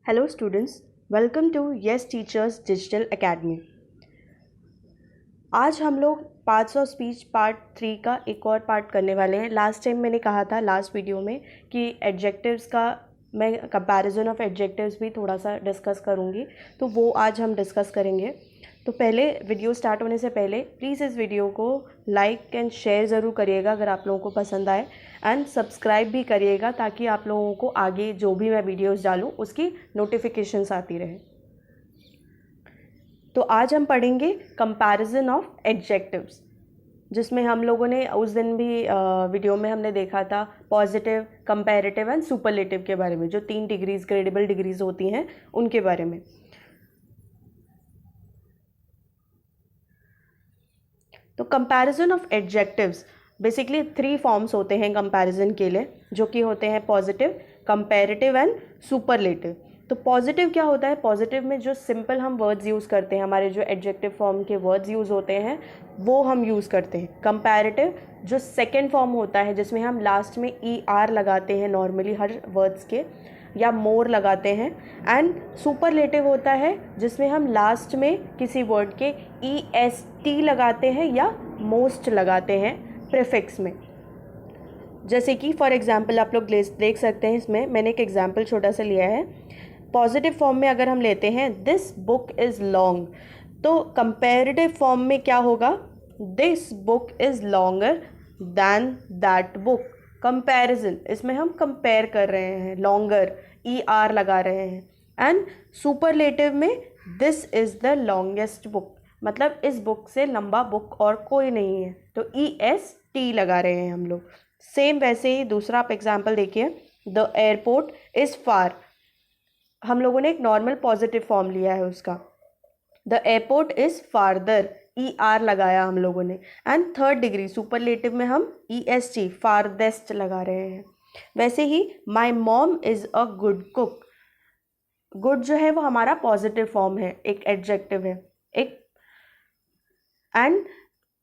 Hello students, welcome to Yes Teachers Digital Academy। आज हम लोग 500 स्पीच पार्ट 3 का एक और पार्ट करने वाले हैं। लास्ट टाइम मैंने कहा था लास्ट वीडियो में कि एडजेक्टिव्स का मैं कंपैरिजन ऑफ एडजेक्टिव्स भी थोड़ा सा डिस्कस करूँगी, तो वो आज हम डिस्कस करेंगे। तो पहले वीडियो स्टार्ट होने से पहले प्लीज़ इस वीडियो को लाइक एंड शेयर ज़रूर करिएगा अगर आप लोगों को पसंद आए, एंड सब्सक्राइब भी करिएगा ताकि आप लोगों को आगे जो भी मैं वीडियोस डालूँ उसकी नोटिफिकेशंस आती रहे। तो आज हम पढ़ेंगे कंपैरिजन ऑफ एडजेक्टिव्स, जिसमें हम लोगों ने उस दिन भी वीडियो में हमने देखा था पॉजिटिव, कंपैरेटिव एंड सुपरलेटिव के बारे में, जो 3 डिग्रीज ग्रेडेबल डिग्रीज होती हैं उनके बारे में। तो comparison of adjectives basically 3 forms होते हैं कंपैरिजन के लिए, जो कि होते हैं पॉजिटिव, कंपैरेटिव एंड सुपरलेटिव। तो पॉजिटिव क्या होता है? पॉजिटिव में जो सिंपल हम वर्ड्स यूज़ करते हैं, हमारे जो एडजेक्टिव फॉर्म के वर्ड्स यूज़ होते हैं वो हम यूज़ करते हैं। कंपैरेटिव जो सेकेंड फॉर्म होता है, जिसमें हम लास्ट में ER लगाते हैं नॉर्मली हर वर्ड्स के, या मोर लगाते हैं। एंड सुपरलेटिव होता है जिसमें हम लास्ट में किसी वर्ड के EST लगाते हैं या मोस्ट लगाते हैं प्रीफिक्स में। जैसे कि फॉर एग्जांपल आप लोग देख सकते हैं, इसमें मैंने एक एग्जांपल छोटा सा लिया है। पॉजिटिव फॉर्म में अगर हम लेते हैं दिस बुक इज़ लॉन्ग, तो कंपैरेटिव फॉर्म में क्या होगा? This book is longer than that book. Comparison, इसमें हम कंपेयर कर रहे हैं, लॉन्गर ER लगा रहे हैं। एंड सुपरलेटिव में this is the longest book, मतलब इस बुक से लंबा बुक और कोई नहीं है, तो EST लगा रहे हैं हम लोग। सेम वैसे ही दूसरा आप एग्जाम्पल देखिए, द एयरपोर्ट इज़ फार, हम लोगों ने एक नॉर्मल पॉजिटिव फॉर्म लिया है उसका। द एयरपोर्ट इज़ फारदर, ER लगाया हम लोगों ने। एंड थर्ड डिग्री सुपरलेटिव में हम EST, फारदेस्ट लगा रहे हैं। वैसे ही my mom is a good cook, good जो है वो हमारा पॉजिटिव फॉर्म है, एक एडजेक्टिव है एक। And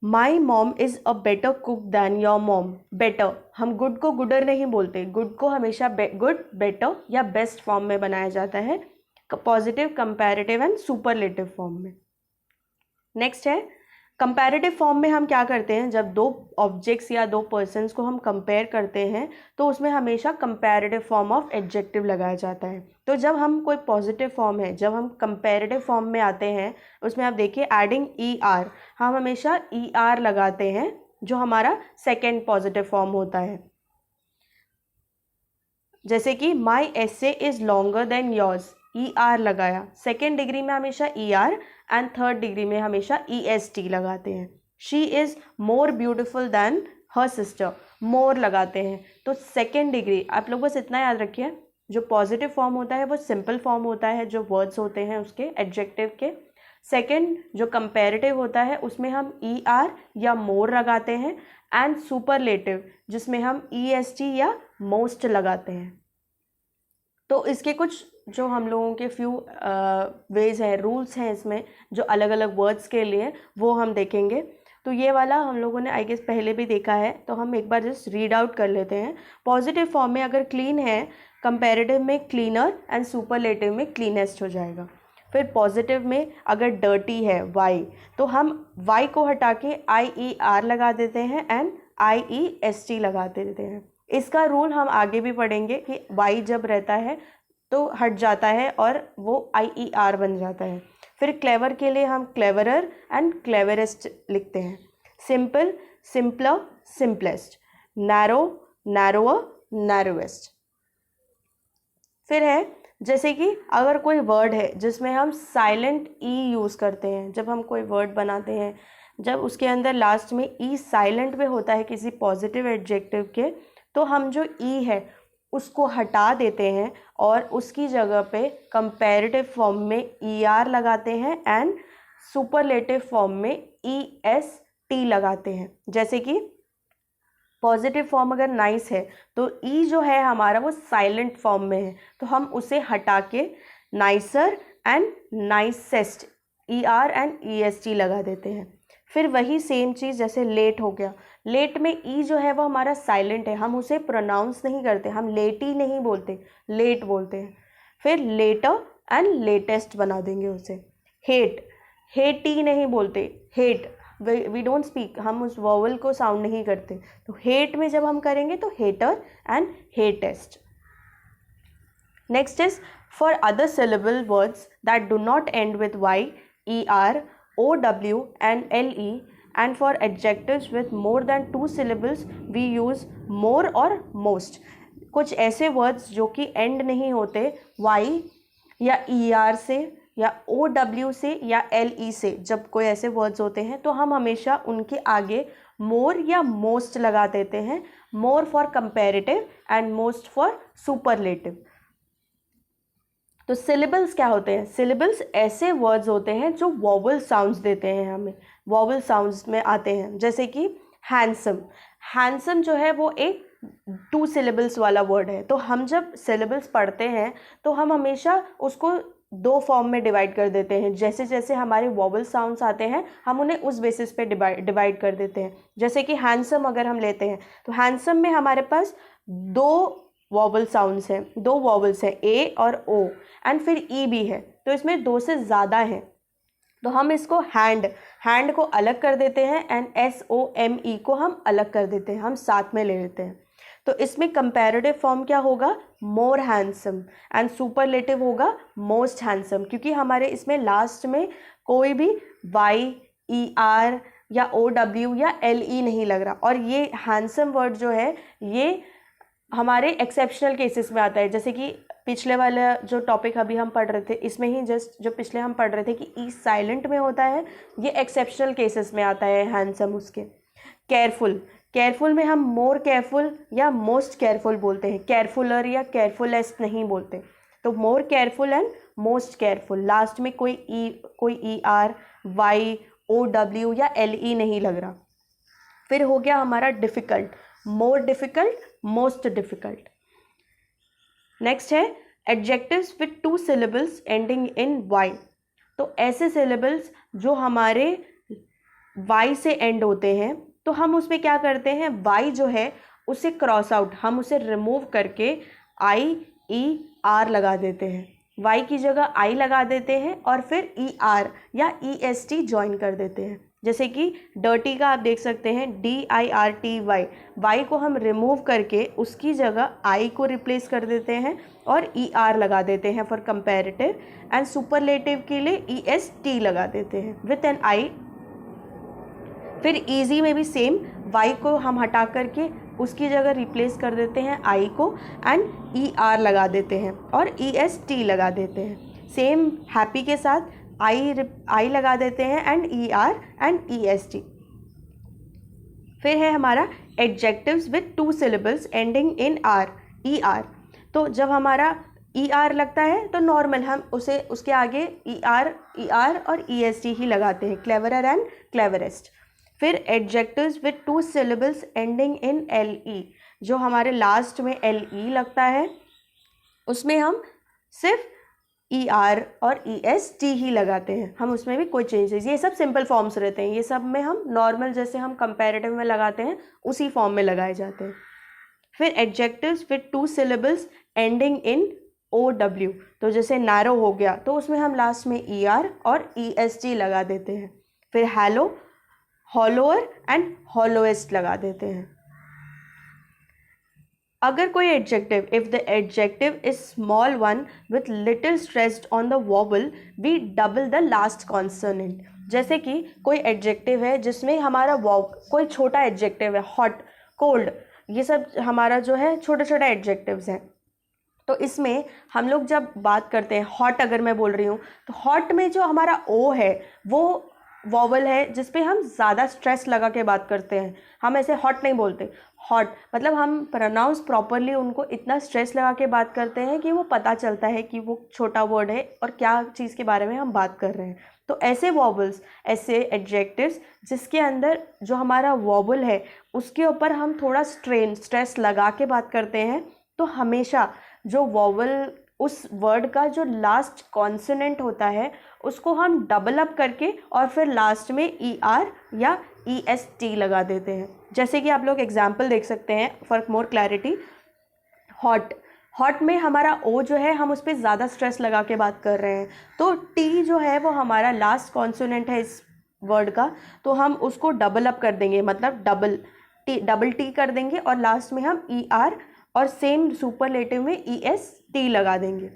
my mom is a better cook then your mom, better, हम गुड को गुडर नहीं बोलते, गुड को हमेशा गुड, बेटर या बेस्ट फॉर्म में बनाया जाता है, positive, comparative and superlative form में। नेक्स्ट है कंपैरेटिव फॉर्म में हम क्या करते हैं, जब 2 ऑब्जेक्ट्स या 2 पर्सन्स को हम कंपेयर करते हैं तो उसमें हमेशा कंपैरेटिव फॉर्म ऑफ एडजेक्टिव लगाया जाता है। तो जब हम कोई पॉजिटिव फॉर्म है, जब हम कंपैरेटिव फॉर्म में आते हैं, उसमें आप देखिए एडिंग ER, हम हमेशा ER लगाते हैं जो हमारा सेकेंड पॉजिटिव फॉर्म होता है। जैसे कि my essay is longer than yours, ER लगाया, सेकेंड डिग्री में हमेशा ER एंड थर्ड डिग्री में हमेशा EST लगाते हैं। She is more beautiful than her sister, more लगाते हैं। तो सेकेंड डिग्री, आप लोग बस इतना याद रखिए, जो पॉजिटिव फॉर्म होता है वो सिंपल फॉर्म होता है, जो वर्ड्स होते हैं उसके एडजेक्टिव के। सेकेंड जो कंपैरेटिव होता है उसमें हम ER या मोर लगाते हैं। एंड सुपरलेटिव जिसमें हम EST या मोस्ट लगाते हैं। तो इसके कुछ जो हम लोगों के फ्यू वेज हैं, रूल्स हैं इसमें, जो अलग अलग वर्ड्स के लिए, वो हम देखेंगे। तो ये वाला हम लोगों ने आई गेस पहले भी देखा है, तो हम एक बार जस्ट रीड आउट कर लेते हैं। पॉजिटिव फॉर्म में अगर क्लीन है, कंपैरेटिव में क्लीनर एंड सुपरलेटिव में क्लीनेस्ट हो जाएगा। फिर पॉजिटिव में अगर डर्टी है Y, तो हम Y को हटा के IER लगा देते हैं एंड IEST लगा देते हैं। इसका रूल हम आगे भी पढ़ेंगे कि Y जब रहता है तो हट जाता है और वो IER बन जाता है। फिर क्लेवर के लिए हम क्लेवरर एंड क्लेवरेस्ट लिखते हैं। Simple, simpler, simplest. Narrow, narrower, narrowest. फिर है जैसे कि अगर कोई वर्ड है जिसमें हम साइलेंट E यूज़ करते हैं, जब हम कोई वर्ड बनाते हैं, जब उसके अंदर लास्ट में E साइलेंट में होता है किसी पॉजिटिव एडजेक्टिव के, तो हम जो E है उसको हटा देते हैं और उसकी जगह पे कंपैरेटिव फॉर्म में ER लगाते हैं एंड सुपरलेटिव फॉर्म में EST लगाते हैं। जैसे कि पॉजिटिव फॉर्म अगर नाइस है तो E जो है हमारा वो साइलेंट फॉर्म में है, तो हम उसे हटा के nicer and nicest ER and EST लगा देते हैं। फिर वही सेम चीज़ जैसे लेट हो गया, लेट में ई जो है वो हमारा साइलेंट है, हम उसे प्रोनाउंस नहीं करते, हम लेट ही नहीं बोलते, लेट बोलते हैं। फिर लेटर एंड लेटेस्ट बना देंगे उसे। हेट, हेटी नहीं बोलते, हेट, वी डोंट स्पीक, हम उस वॉवल को साउंड नहीं करते, तो हेट में जब हम करेंगे तो hotter and hottest. Next is for other syllable words that do not end with y, er, ow and le, and for adjectives with more than 2 syllables we use more or most। कुछ ऐसे words जो कि and नहीं होते y या er से या ow से या le से, जब कोई ऐसे वर्ड्स होते हैं तो हम हमेशा उनके आगे मोर या मोस्ट लगा देते हैं। More for comparative and most for superlative. तो सिलेबल्स क्या होते हैं? सिलेबल्स ऐसे वर्ड्स होते हैं जो वॉवल साउंड्स देते हैं, हमें वॉवल साउंड्स में आते हैं। जैसे कि हैंडसम, हैंडसम जो है वो एक 2 सिलेबल्स वाला वर्ड है। तो हम जब सिलेबल्स पढ़ते हैं तो हम हमेशा उसको 2 फॉर्म में डिवाइड कर देते हैं। जैसे जैसे हमारे वॉवल साउंड्स आते हैं हम उन्हें उस बेसिस पे डिवाइड कर देते हैं। जैसे कि हैंडसम अगर हम लेते हैं तो हैंडसम में हमारे पास 2 वॉवल साउंड्स हैं, 2 वॉवल्स हैं, ए और ओ, एंड फिर ई भी है, तो इसमें 2 से ज़्यादा हैं। तो हम इसको हैंड को अलग कर देते हैं एंड SOME को हम अलग कर देते हैं, हम साथ में ले लेते हैं। तो इसमें कंपैरेटिव फॉर्म क्या होगा? मोर हैंडसम, एंड सुपरलेटिव होगा मोस्ट हैंडसम, क्योंकि हमारे इसमें लास्ट में कोई भी Y, ER या OW या LE नहीं लग रहा। और ये हैंडसम वर्ड जो है ये हमारे एक्सेप्शनल केसेस में आता है। जैसे कि पिछले वाला जो टॉपिक अभी हम पढ़ रहे थे इसमें ही जस्ट जो पिछले हम पढ़ रहे थे कि ई साइलेंट में होता है, ये एक्सेप्शनल केसेस में आता है हैंडसम उसके। केयरफुल, केयरफुल में हम मोर केयरफुल या मोस्ट केयरफुल बोलते हैं, केयरफुलर या केयरफुलेस्ट नहीं बोलते। तो more careful and most careful, last में कोई ER, Y, OW या LE नहीं लग रहा। फिर हो गया हमारा difficult, more difficult, most difficult. Next है adjectives with 2 syllables ending in Y। तो ऐसे syllables जो हमारे Y से एंड होते हैं तो हम उसमें क्या करते हैं, Y जो है उसे क्रॉस आउट, हम उसे रिमूव करके IER लगा देते हैं। Y की जगह I लगा देते हैं और फिर ER या EST ज्वाइन कर देते हैं। जैसे कि डर्टी का आप देख सकते हैं DIRTY, Y को हम रिमूव करके उसकी जगह I को रिप्लेस कर देते हैं और ER लगा देते हैं फॉर कंपैरेटिव, एंड सुपरलेटिव के लिए EST लगा देते हैं विथ एन I। फिर ईजी में भी सेम, Y को हम हटा करके उसकी जगह रिप्लेस कर देते हैं I को एंड ER लगा देते हैं और EST लगा देते हैं। सेम हैप्पी के साथ I लगा देते हैं एंड ER एंड EST। फिर है हमारा adjectives with 2 syllables ending in ER। तो जब हमारा ER लगता है तो नॉर्मल हम उसे उसके आगे ER और EST ही लगाते हैं, क्लेवरर एंड क्लेवरेस्ट। फिर adjectives with 2 syllables ending in LE, जो हमारे लास्ट में LE लगता है उसमें हम सिर्फ ER और EST ही लगाते हैं, हम उसमें भी कोई चेंजेस, ये सब सिंपल फॉर्म्स रहते हैं, ये सब में हम नॉर्मल जैसे हम कंपैरेटिव में लगाते हैं उसी फॉर्म में लगाए जाते हैं। फिर adjectives with 2 syllables ending in OW, तो जैसे नैरो हो गया तो उसमें हम लास्ट में ER और EST लगा देते हैं। फिर हैलो, हॉलोअर एंड हॉलोएस्ट लगा देते हैं। अगर कोई adjective, if the adjective is small one with little stressed on the vowel we double the last consonant. जैसे कि कोई एडजेक्टिव है जिसमें हमारा कोई छोटा एडजेक्टिव है, हॉट, कोल्ड, ये सब हमारा जो है छोटे छोटे एडजेक्टिव्स हैं। तो इसमें हम लोग जब बात करते हैं हॉट, अगर मैं बोल रही हूँ तो हॉट में जो हमारा ओ है वो वॉवल है जिस पे हम ज़्यादा स्ट्रेस लगा के बात करते हैं, हम ऐसे हॉट नहीं बोलते। हॉट मतलब हम प्रोनाउंस प्रॉपरली उनको इतना स्ट्रेस लगा के बात करते हैं कि वो पता चलता है कि वो छोटा वर्ड है और क्या चीज़ के बारे में हम बात कर रहे हैं। तो ऐसे वॉवल्स, ऐसे एडजेक्टिव्स जिसके अंदर जो हमारा वॉवल है उसके ऊपर हम थोड़ा स्ट्रेस लगा के बात करते हैं, तो हमेशा जो वॉवल उस वर्ड का जो लास्ट कॉन्सोनेंट होता है उसको हम डबल अप करके और फिर लास्ट में ER या EST लगा देते हैं। जैसे कि आप लोग एग्जाम्पल देख सकते हैं for more clarity, hot, hot में हमारा ओ जो है हम उस पर ज़्यादा स्ट्रेस लगा के बात कर रहे हैं, तो टी जो है वो हमारा लास्ट कॉन्सोनेंट है इस वर्ड का, तो हम उसको डबल अप कर देंगे, मतलब डबल टी कर देंगे और लास्ट में हम ई आर और सेम सुपरलेटिव में ई एस टी लगा देंगे।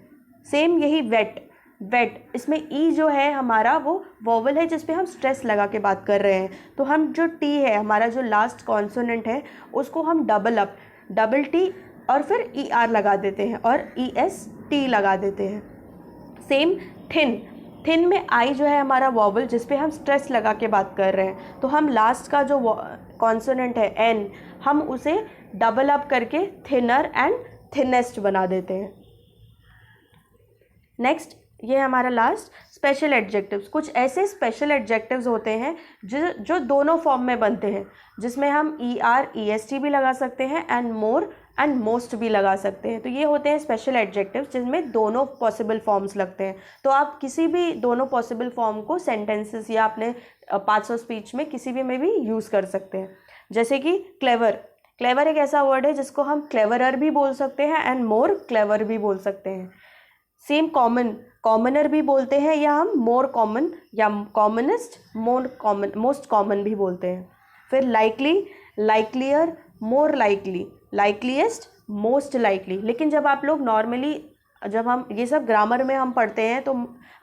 सेम यही वेट, इसमें ई जो है हमारा वो वोवल है जिस पे हम स्ट्रेस लगा के बात कर रहे हैं, तो हम जो टी है हमारा जो लास्ट कॉन्सोनेंट है उसको हम डबल टी और फिर ई आर लगा देते हैं और ई एस टी लगा देते हैं। सेम थिन में आई जो है हमारा वॉवल जिस पे हम स्ट्रेस लगा के बात कर रहे हैं, तो हम लास्ट का जो कॉन्सोनेंट है एन, हम उसे डबल अप करके थिनर एंड थिनेस्ट बना देते हैं। नेक्स्ट ये हमारा लास्ट स्पेशल एडजेक्टिव्स। कुछ ऐसे स्पेशल एडजेक्टिव्स होते हैं जो दोनों फॉर्म में बनते हैं, जिसमें हम E R E S T भी लगा सकते हैं एंड मोर एंड मोस्ट भी लगा सकते हैं। तो ये होते हैं स्पेशल एडजेक्टिव्स जिसमें दोनों पॉसिबल फॉर्म्स लगते हैं। तो आप किसी भी दोनों पॉसिबल फॉर्म को सेंटेंसेस या अपने पार्ट्स ऑफ स्पीच में किसी भी में भी यूज़ कर सकते हैं। जैसे कि क्लेवर एक ऐसा वर्ड है जिसको हम क्लेवरर भी बोल सकते हैं एंड मोर क्लेवर भी बोल सकते हैं। सेम कॉमनर भी बोलते हैं, या हम मोर कॉमन या कॉमनेस्ट मोस्ट कॉमन भी बोलते हैं। फिर लाइकलियर, मोर लाइकली, लाइकलीएस्ट, मोस्ट लाइकली। लेकिन जब आप लोग नॉर्मली जब हम ये सब ग्रामर में हम पढ़ते हैं तो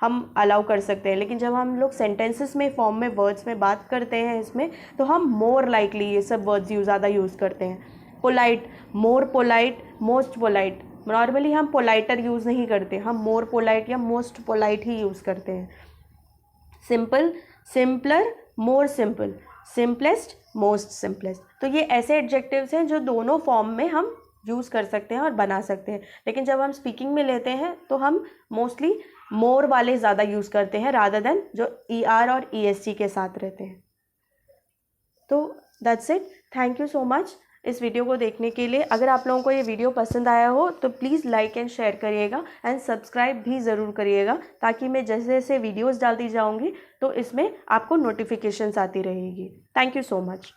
हम अलाउ कर सकते हैं, लेकिन जब हम लोग सेंटेंसेस में फॉर्म में वर्ड्स में बात करते हैं इसमें, तो हम मोर लाइकली ये सब वर्ड्स ज़्यादा यूज़ करते हैं। पोलाइट, मोर पोलाइट, मोस्ट पोलाइट। नॉर्मली हम पोलाइटर यूज़ नहीं करते, हम मोर पोलाइट या मोस्ट पोलाइट ही यूज़ करते हैं। Simple, simpler, more simple, simplest, most simplest. तो ये ऐसे एडजेक्टिव्स हैं जो दोनों फॉर्म में हम यूज़ कर सकते हैं और बना सकते हैं, लेकिन जब हम स्पीकिंग में लेते हैं तो हम मोस्टली मोर वाले ज़्यादा यूज़ करते हैं रादर देन जो ई आर और ई एस टी के साथ रहते हैं। तो that's it, thank you so much इस वीडियो को देखने के लिए। अगर आप लोगों को ये वीडियो पसंद आया हो तो प्लीज़ लाइक एंड शेयर करिएगा एंड सब्सक्राइब भी ज़रूर करिएगा, ताकि मैं जैसे जैसे वीडियोस डालती जाऊंगी तो इसमें आपको नोटिफिकेशंस आती रहेगी। Thank you so much.